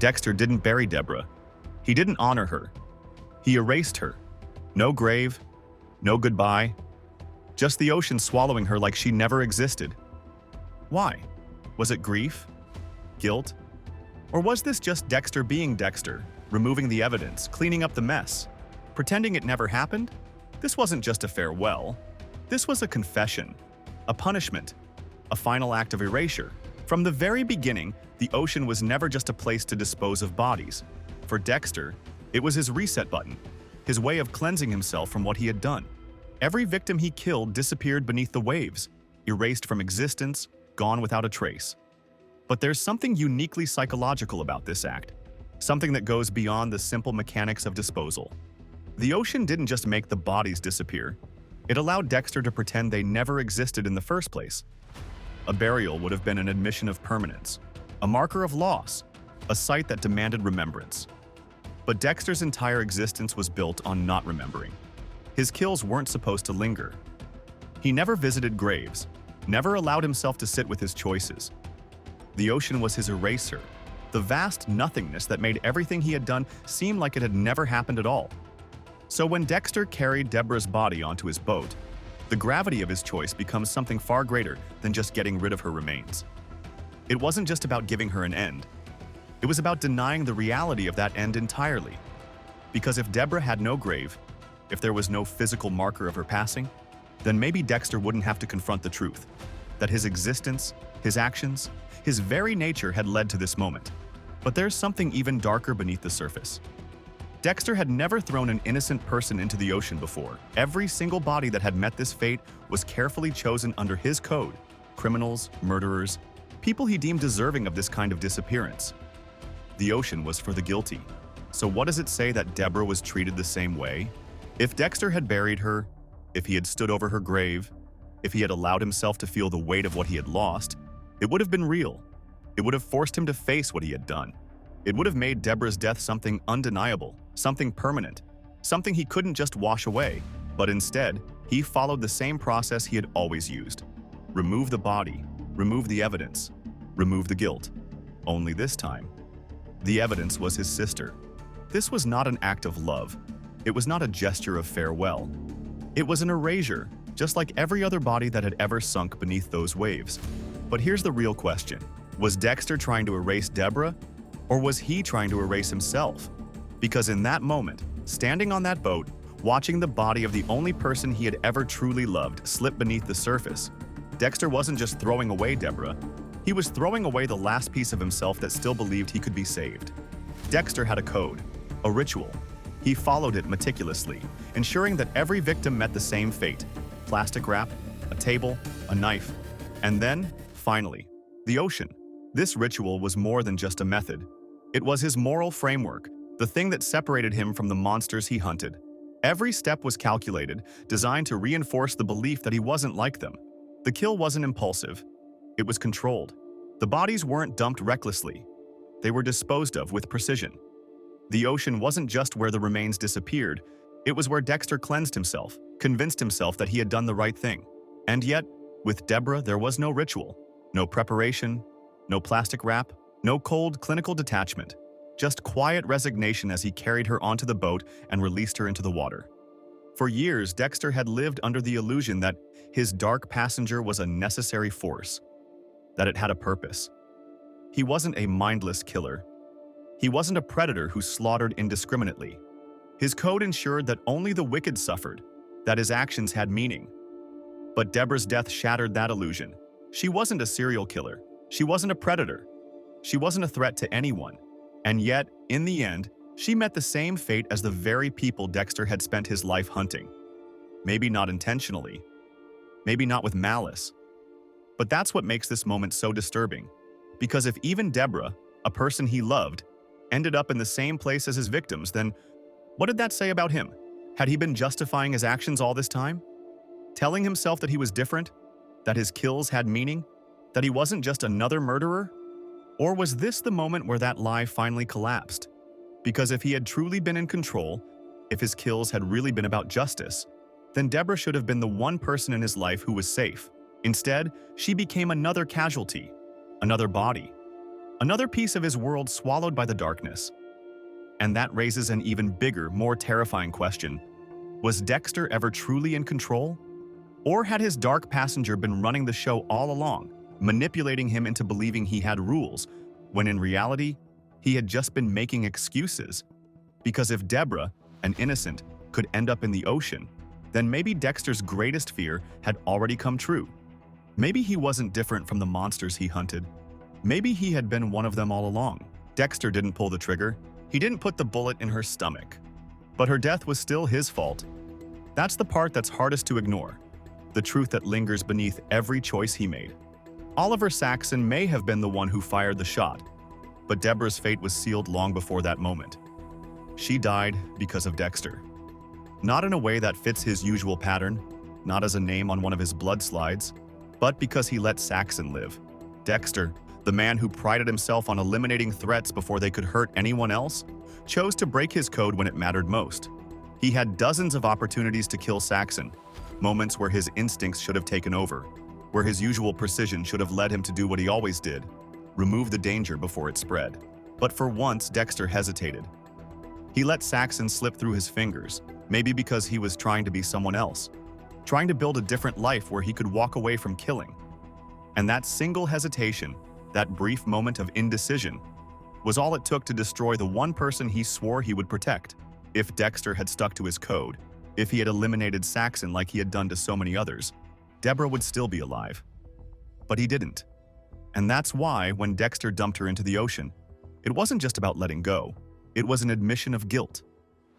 Dexter didn't bury Debra. He didn't honor her. He erased her. No grave, no goodbye, just the ocean swallowing her like she never existed. Why? Was it grief? Guilt? Or was this just Dexter being Dexter, removing the evidence, cleaning up the mess, pretending it never happened? This wasn't just a farewell. This was a confession, a punishment, a final act of erasure. From the very beginning, the ocean was never just a place to dispose of bodies. For Dexter, it was his reset button, his way of cleansing himself from what he had done. Every victim he killed disappeared beneath the waves, erased from existence, gone without a trace. But there's something uniquely psychological about this act, something that goes beyond the simple mechanics of disposal. The ocean didn't just make the bodies disappear, it allowed Dexter to pretend they never existed in the first place. A burial would have been an admission of permanence, a marker of loss, a site that demanded remembrance. But Dexter's entire existence was built on not remembering. His kills weren't supposed to linger. He never visited graves, never allowed himself to sit with his choices. The ocean was his eraser, the vast nothingness that made everything he had done seem like it had never happened at all. So when Dexter carried Debra's body onto his boat, the gravity of his choice becomes something far greater than just getting rid of her remains. It wasn't just about giving her an end. It was about denying the reality of that end entirely. Because if Debra had no grave, if there was no physical marker of her passing, then maybe Dexter wouldn't have to confront the truth, that his existence, his actions, his very nature had led to this moment. But there's something even darker beneath the surface. Dexter had never thrown an innocent person into the ocean before. Every single body that had met this fate was carefully chosen under his code. Criminals, murderers, people he deemed deserving of this kind of disappearance. The ocean was for the guilty. So what does it say that Debra was treated the same way? If Dexter had buried her, if he had stood over her grave, if he had allowed himself to feel the weight of what he had lost, it would have been real. It would have forced him to face what he had done. It would have made Debra's death something undeniable, something permanent, something he couldn't just wash away. But instead, he followed the same process he had always used. Remove the body, remove the evidence, remove the guilt. Only this time, the evidence was his sister. This was not an act of love. It was not a gesture of farewell. It was an erasure, just like every other body that had ever sunk beneath those waves. But here's the real question. Was Dexter trying to erase Debra, or was he trying to erase himself? Because in that moment, standing on that boat, watching the body of the only person he had ever truly loved slip beneath the surface, Dexter wasn't just throwing away Debra, he was throwing away the last piece of himself that still believed he could be saved. Dexter had a code, a ritual. He followed it meticulously, ensuring that every victim met the same fate: plastic wrap, a table, a knife, and then, finally, the ocean. This ritual was more than just a method. It was his moral framework, the thing that separated him from the monsters he hunted. Every step was calculated, designed to reinforce the belief that he wasn't like them. The kill wasn't impulsive. It was controlled. The bodies weren't dumped recklessly. They were disposed of with precision. The ocean wasn't just where the remains disappeared. It was where Dexter cleansed himself, convinced himself that he had done the right thing. And yet, with Debra, there was no ritual, no preparation, no plastic wrap, no cold clinical detachment, just quiet resignation as he carried her onto the boat and released her into the water. For years, Dexter had lived under the illusion that his dark passenger was a necessary force, that it had a purpose. He wasn't a mindless killer. He wasn't a predator who slaughtered indiscriminately. His code ensured that only the wicked suffered, that his actions had meaning. But Debra's death shattered that illusion. She wasn't a serial killer. She wasn't a predator. She wasn't a threat to anyone. And yet, in the end, she met the same fate as the very people Dexter had spent his life hunting. Maybe not intentionally. Maybe not with malice. But that's what makes this moment so disturbing. Because if even Debra, a person he loved, ended up in the same place as his victims, then what did that say about him? Had he been justifying his actions all this time? Telling himself that he was different? That his kills had meaning? That he wasn't just another murderer? Or was this the moment where that lie finally collapsed? Because if he had truly been in control, if his kills had really been about justice, then Debra should have been the one person in his life who was safe. Instead, she became another casualty, another body. Another piece of his world swallowed by the darkness. And that raises an even bigger, more terrifying question. Was Dexter ever truly in control? Or had his dark passenger been running the show all along, manipulating him into believing he had rules, when in reality, he had just been making excuses? Because if Debra, an innocent, could end up in the ocean, then maybe Dexter's greatest fear had already come true. Maybe he wasn't different from the monsters he hunted. Maybe he had been one of them all along. Dexter didn't pull the trigger. He didn't put the bullet in her stomach. But her death was still his fault. That's the part that's hardest to ignore. The truth that lingers beneath every choice he made. Oliver Saxon may have been the one who fired the shot, but Debra's fate was sealed long before that moment. She died because of Dexter. Not in a way that fits his usual pattern, not as a name on one of his blood slides, but because he let Saxon live. Dexter, the man who prided himself on eliminating threats before they could hurt anyone else, chose to break his code when it mattered most. He had dozens of opportunities to kill Saxon, moments where his instincts should have taken over, where his usual precision should have led him to do what he always did, remove the danger before it spread. But for once, Dexter hesitated. He let Saxon slip through his fingers, maybe because he was trying to be someone else, trying to build a different life where he could walk away from killing. And that single hesitation, that brief moment of indecision, was all it took to destroy the one person he swore he would protect. If Dexter had stuck to his code, if he had eliminated Saxon like he had done to so many others, Debra would still be alive. But he didn't. And that's why, when Dexter dumped her into the ocean, it wasn't just about letting go. It was an admission of guilt.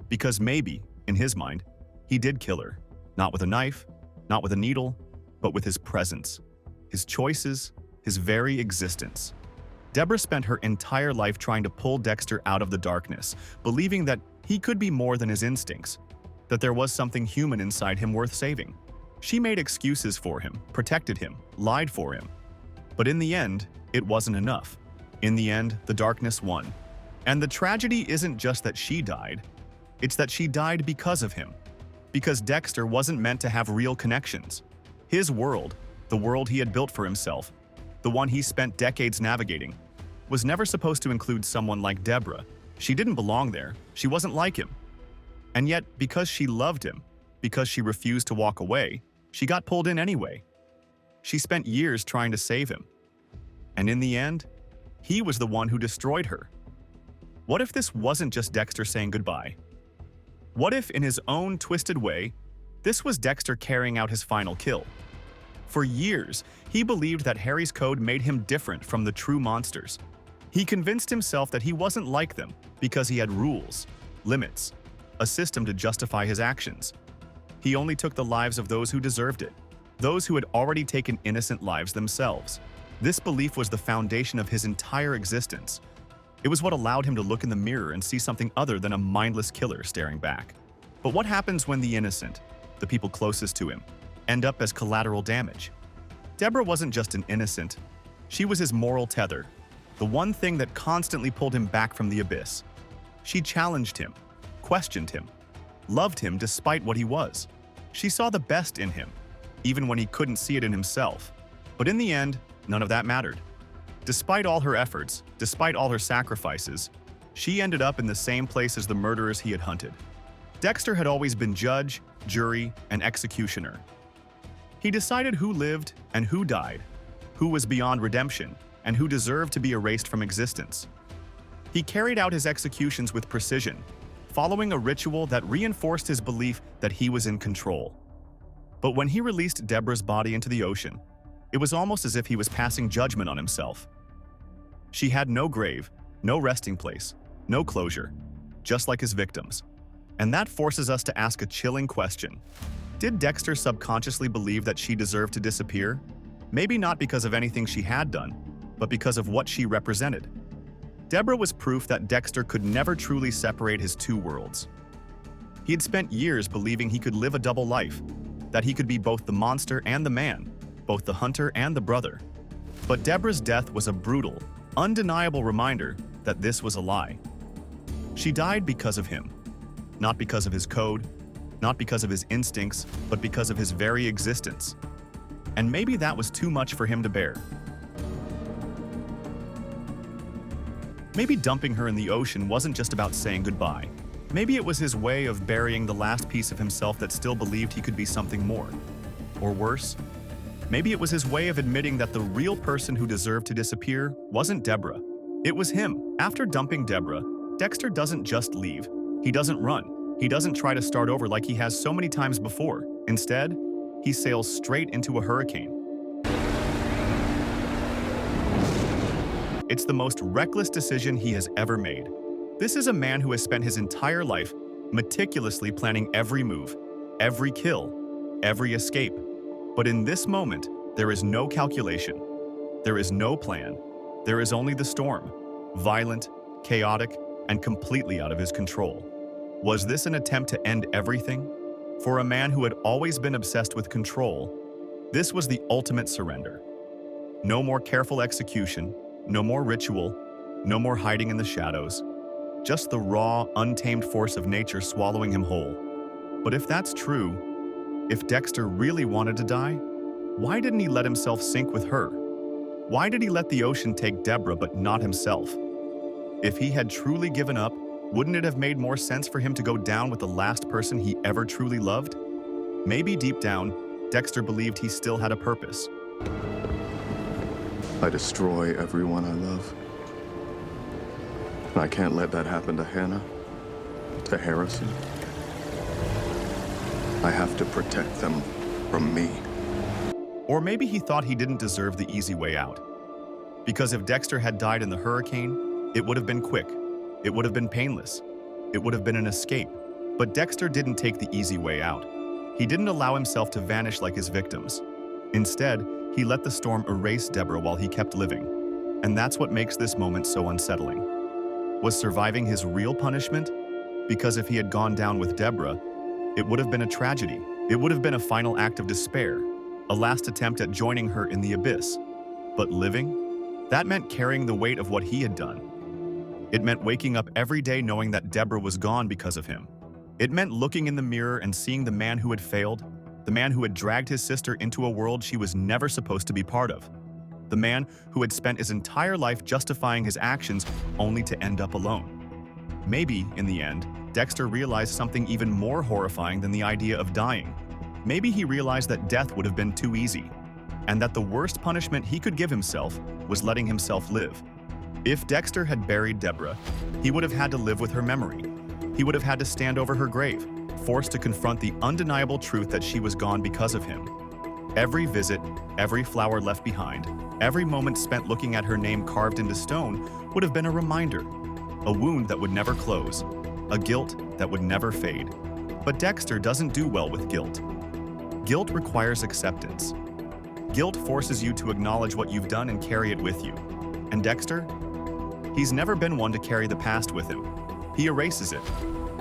Because maybe, in his mind, he did kill her. Not with a knife, not with a needle, but with his presence, his choices, his very existence. Debra spent her entire life trying to pull Dexter out of the darkness, believing that he could be more than his instincts, that there was something human inside him worth saving. She made excuses for him, protected him, lied for him. But in the end, it wasn't enough. In the end, the darkness won. And the tragedy isn't just that she died, it's that she died because of him. Because Dexter wasn't meant to have real connections. His world, the world he had built for himself, the one he spent decades navigating, was never supposed to include someone like Debra. She didn't belong there. She wasn't like him. And yet, because she loved him, because she refused to walk away, she got pulled in anyway. She spent years trying to save him. And in the end, he was the one who destroyed her. What if this wasn't just Dexter saying goodbye? What if, in his own twisted way, this was Dexter carrying out his final kill? For years, he believed that Harry's code made him different from the true monsters. He convinced himself that he wasn't like them because he had rules, limits, a system to justify his actions. He only took the lives of those who deserved it, those who had already taken innocent lives themselves. This belief was the foundation of his entire existence. It was what allowed him to look in the mirror and see something other than a mindless killer staring back. But what happens when the innocent, the people closest to him, end up as collateral damage? Debra wasn't just an innocent. She was his moral tether, the one thing that constantly pulled him back from the abyss. She challenged him, questioned him, loved him despite what he was. She saw the best in him, even when he couldn't see it in himself. But in the end, none of that mattered. Despite all her efforts, despite all her sacrifices, she ended up in the same place as the murderers he had hunted. Dexter had always been judge, jury, and executioner. He decided who lived and who died, who was beyond redemption, and who deserved to be erased from existence. He carried out his executions with precision, following a ritual that reinforced his belief that he was in control. But when he released Debra's body into the ocean, it was almost as if he was passing judgment on himself. She had no grave, no resting place, no closure, just like his victims. And that forces us to ask a chilling question. Did Dexter subconsciously believe that she deserved to disappear? Maybe not because of anything she had done, but because of what she represented. Debra was proof that Dexter could never truly separate his two worlds. He had spent years believing he could live a double life, that he could be both the monster and the man, both the hunter and the brother. But Debra's death was a brutal, undeniable reminder that this was a lie. She died because of him, not because of his code, not because of his instincts, but because of his very existence. And maybe that was too much for him to bear. Maybe dumping her in the ocean wasn't just about saying goodbye. Maybe it was his way of burying the last piece of himself that still believed he could be something more. Or worse, maybe it was his way of admitting that the real person who deserved to disappear wasn't Debra. It was him. After dumping Debra, Dexter doesn't just leave. He doesn't run. He doesn't try to start over like he has so many times before. Instead, he sails straight into a hurricane. It's the most reckless decision he has ever made. This is a man who has spent his entire life meticulously planning every move, every kill, every escape. But in this moment, there is no calculation. There is no plan. There is only the storm, violent, chaotic, and completely out of his control. Was this an attempt to end everything? For a man who had always been obsessed with control, this was the ultimate surrender. No more careful execution, no more ritual, no more hiding in the shadows. Just the raw, untamed force of nature swallowing him whole. But if that's true, if Dexter really wanted to die, why didn't he let himself sink with her? Why did he let the ocean take Debra but not himself? If he had truly given up, wouldn't it have made more sense for him to go down with the last person he ever truly loved? Maybe deep down, Dexter believed he still had a purpose. I destroy everyone I love. I can't let that happen to Hannah, to Harrison. I have to protect them from me. Or maybe he thought he didn't deserve the easy way out. Because if Dexter had died in the hurricane, it would have been quick. It would have been painless. It would have been an escape. But Dexter didn't take the easy way out. He didn't allow himself to vanish like his victims. Instead, he let the storm erase Debra while he kept living. And that's what makes this moment so unsettling. Was surviving his real punishment? Because if he had gone down with Debra, it would have been a tragedy. It would have been a final act of despair, a last attempt at joining her in the abyss. But living? That meant carrying the weight of what he had done. It meant waking up every day knowing that Debra was gone because of him. It meant looking in the mirror and seeing the man who had failed, the man who had dragged his sister into a world she was never supposed to be part of. The man who had spent his entire life justifying his actions only to end up alone. Maybe, in the end, Dexter realized something even more horrifying than the idea of dying. Maybe he realized that death would have been too easy, and that the worst punishment he could give himself was letting himself live. If Dexter had buried Debra, he would have had to live with her memory. He would have had to stand over her grave, forced to confront the undeniable truth that she was gone because of him. Every visit, every flower left behind, every moment spent looking at her name carved into stone would have been a reminder, a wound that would never close, a guilt that would never fade. But Dexter doesn't do well with guilt. Guilt requires acceptance. Guilt forces you to acknowledge what you've done and carry it with you. And Dexter? He's never been one to carry the past with him. He erases it.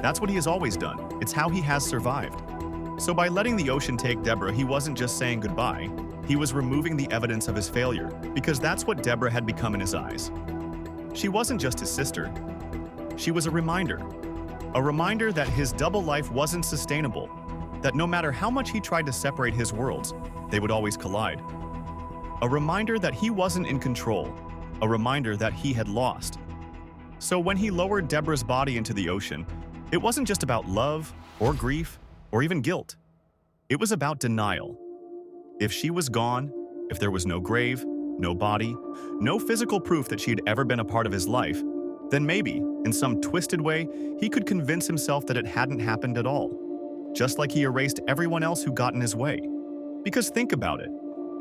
That's what he has always done. It's how he has survived. So by letting the ocean take Debra, he wasn't just saying goodbye. He was removing the evidence of his failure, because that's what Debra had become in his eyes. She wasn't just his sister. She was a reminder. A reminder that his double life wasn't sustainable, that no matter how much he tried to separate his worlds, they would always collide. A reminder that he wasn't in control, a reminder that he had lost. So when he lowered Debra's body into the ocean, it wasn't just about love or grief or even guilt. It was about denial. If she was gone, if there was no grave, no body, no physical proof that she had ever been a part of his life, then maybe, in some twisted way, he could convince himself that it hadn't happened at all. Just like he erased everyone else who got in his way. Because think about it.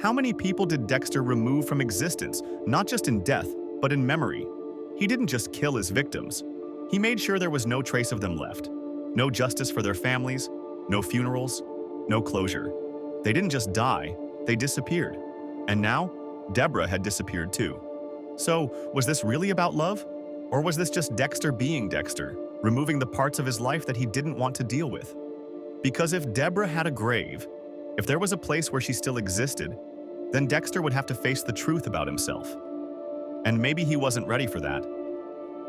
How many people did Dexter remove from existence, not just in death, but in memory? He didn't just kill his victims. He made sure there was no trace of them left. No justice for their families, no funerals, no closure. They didn't just die, they disappeared. And now, Debra had disappeared too. So, was this really about love? Or was this just Dexter being Dexter, removing the parts of his life that he didn't want to deal with? Because if Debra had a grave, if there was a place where she still existed, then Dexter would have to face the truth about himself. And maybe he wasn't ready for that.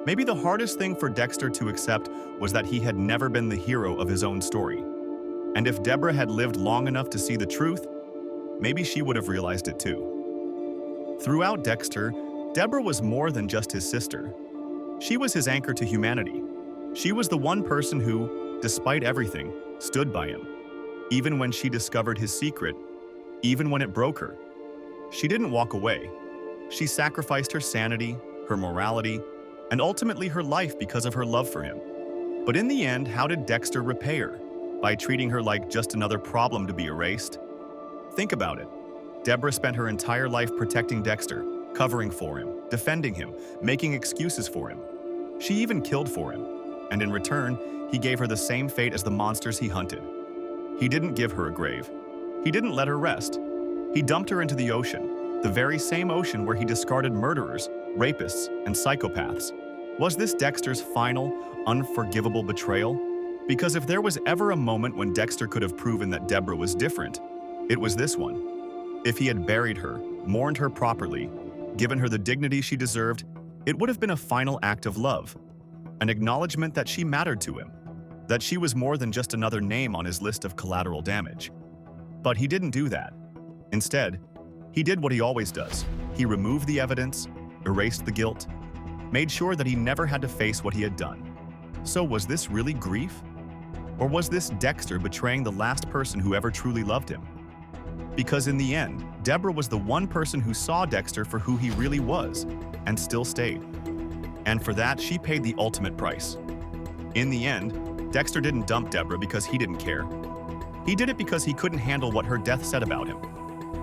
Maybe the hardest thing for Dexter to accept was that he had never been the hero of his own story. And if Debra had lived long enough to see the truth, maybe she would have realized it too. Throughout Dexter, Debra was more than just his sister. She was his anchor to humanity. She was the one person who, despite everything, stood by him. Even when she discovered his secret, even when it broke her. She didn't walk away. She sacrificed her sanity, her morality, and ultimately her life because of her love for him. But in the end, how did Dexter repay her? By treating her like just another problem to be erased? Think about it. Debra spent her entire life protecting Dexter, covering for him, defending him, making excuses for him. She even killed for him. And in return, he gave her the same fate as the monsters he hunted. He didn't give her a grave. He didn't let her rest. He dumped her into the ocean, the very same ocean where he discarded murderers, rapists, and psychopaths. Was this Dexter's final, unforgivable betrayal? Because if there was ever a moment when Dexter could have proven that Debra was different, it was this one. If he had buried her, mourned her properly, given her the dignity she deserved, it would have been a final act of love, an acknowledgement that she mattered to him, that she was more than just another name on his list of collateral damage. But he didn't do that. Instead, he did what he always does. He removed the evidence, erased the guilt, made sure that he never had to face what he had done. So was this really grief? Or was this Dexter betraying the last person who ever truly loved him? Because in the end, Debra was the one person who saw Dexter for who he really was, and still stayed. And for that, she paid the ultimate price. In the end, Dexter didn't dump Debra because he didn't care. He did it because he couldn't handle what her death said about him.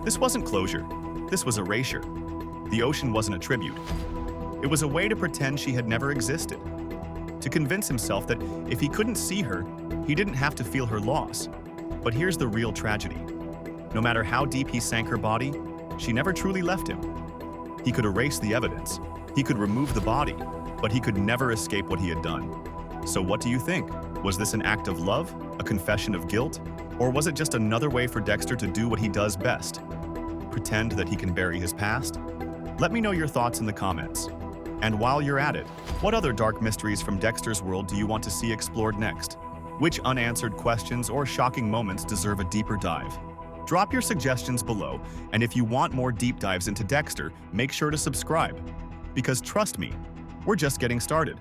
This wasn't closure. This was erasure. The ocean wasn't a tribute. It was a way to pretend she had never existed. To convince himself that if he couldn't see her, he didn't have to feel her loss. But here's the real tragedy. No matter how deep he sank her body, she never truly left him. He could erase the evidence. He could remove the body, but he could never escape what he had done. So what do you think? Was this an act of love? A confession of guilt? Or was it just another way for Dexter to do what he does best? Pretend that he can bury his past? Let me know your thoughts in the comments. And while you're at it, what other dark mysteries from Dexter's world do you want to see explored next? Which unanswered questions or shocking moments deserve a deeper dive? Drop your suggestions below, and if you want more deep dives into Dexter, make sure to subscribe. Because trust me, we're just getting started.